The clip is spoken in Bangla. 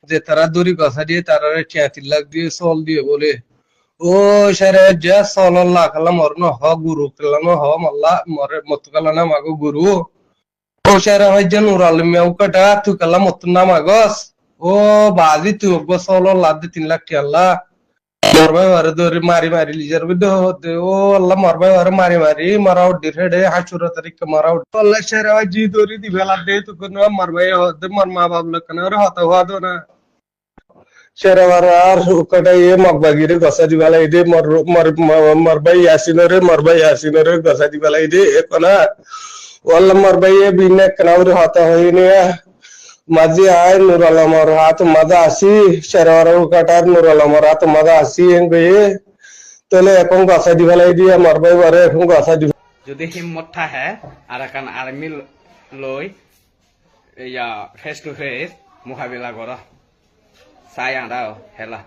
যে তারা দড়ি কথা দিয়ে তারা 3 লাখ দিয়ে চল দিয়ে বলে ও সারে যা চল আল্লাহ কালাম মর ন হ গুরু কালাম হ মাল্লা মরে মত কালানা মাগো গুরু ও সারে হয় যে নুর আলম কাটা তুই কালাম মত না মাগস ও বাজি তুই গো চল আল্লাহ 3 লাখ আল্লাহ মরবাই মারে ধরে মারি মারি লিজার বিদ হতে ও আল্লাহ মরবাই মারে মারি মারি মারাও ডিরেডে হাসুরা তারিখ মারাও আল্লাহ সারে হয় জি দড়ি দি বেলা দে তুই কোন মরবাই হতে মর মা বাবলা কেন হতা হওয়া দো না Sherawar ar ukada ye magbagiri gasa di bala ide marbai yasinore gasa di bala ide ekona wala marbai ye binne kanawri hata hoyne ya maji ay nurala mar hat maza asi sherawar ukada nurala mar hat maza asi engbe tole ekon gasa di bala ide marbai bare ekon gasa di যদি হিম্মত থাকে আর এখন আর্মি লই ফেস টু ফেস মোকাবিলা করা চাই আঁড়াও হেলা